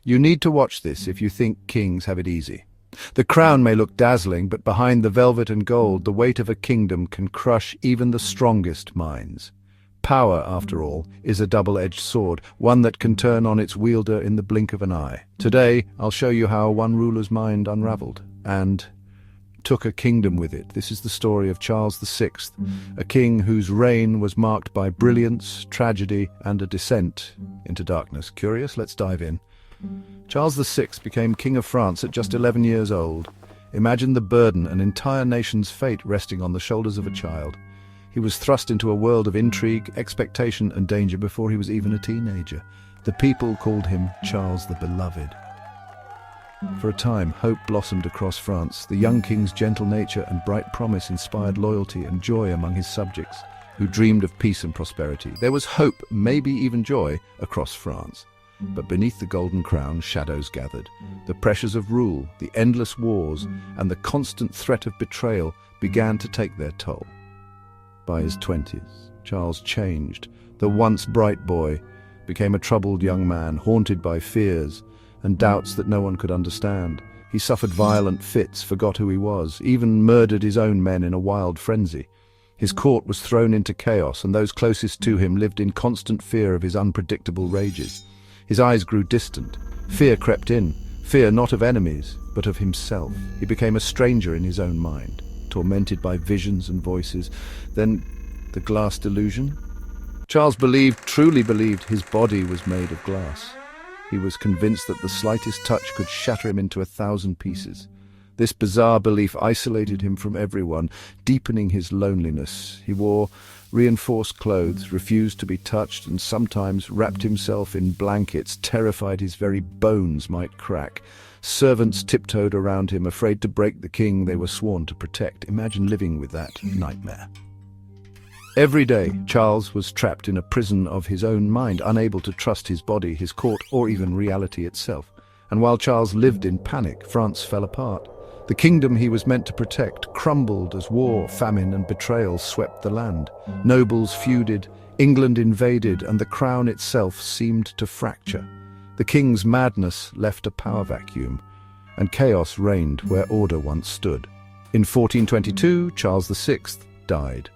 You need to watch this if you think kings have it easy. The crown may look dazzling, but behind the velvet and gold, the weight of a kingdom can crush even the strongest minds. Power, after all, is a double-edged sword, one that can turn on its wielder in the blink of an eye. Today, I'll show you how one ruler's mind unraveled and took a kingdom with it. This is the story of Charles VI, a king whose reign was marked by brilliance, tragedy, and a descent into darkness. Curious? Let's dive in. Charles VI became King of France at just 11 years old. Imagine the burden, an entire nation's fate resting on the shoulders of a child. He was thrust into a world of intrigue, expectation, and danger before he was even a teenager. The people called him Charles the Beloved. For a time, hope blossomed across France. The young king's gentle nature and bright promise inspired loyalty and joy among his subjects, who dreamed of peace and prosperity. There was hope, maybe even joy, across France. But beneath the golden crown, shadows gathered. The pressures of rule, the endless wars, and the constant threat of betrayal began to take their toll. By his 20s, Charles changed. The once bright boy became a troubled young man, haunted by fears and doubts that no one could understand. He suffered violent fits, forgot who he was, even murdered his own men in a wild frenzy. His court was thrown into chaos, and those closest to him lived in constant fear of his unpredictable rages. His eyes grew distant. Fear crept in, fear not of enemies, but of himself. He became a stranger in his own mind, tormented by visions and voices. Then, the glass delusion? Charles truly believed, his body was made of glass. He was convinced that the slightest touch could shatter him into 1,000 pieces. This bizarre belief isolated him from everyone, deepening his loneliness. He wore reinforced clothes, refused to be touched, and sometimes wrapped himself in blankets, terrified his very bones might crack. Servants tiptoed around him, afraid to break the king they were sworn to protect. Imagine living with that nightmare. Every day, Charles was trapped in a prison of his own mind, unable to trust his body, his court, or even reality itself. And while Charles lived in panic, France fell apart. The kingdom he was meant to protect crumbled as war, famine, and betrayal swept the land. Nobles feuded, England invaded, and the crown itself seemed to fracture. The king's madness left a power vacuum, and chaos reigned where order once stood. In 1422, Charles VI died,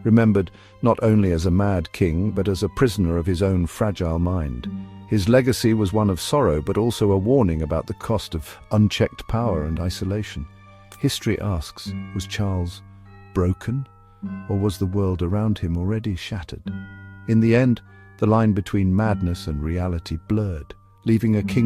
remembered not only as a mad king, but as a prisoner of his own fragile mind. His legacy was one of sorrow, but also a warning about the cost of unchecked power and isolation. History asks, was Charles broken, or was the world around him already shattered? In the end, the line between madness and reality blurred, leaving a king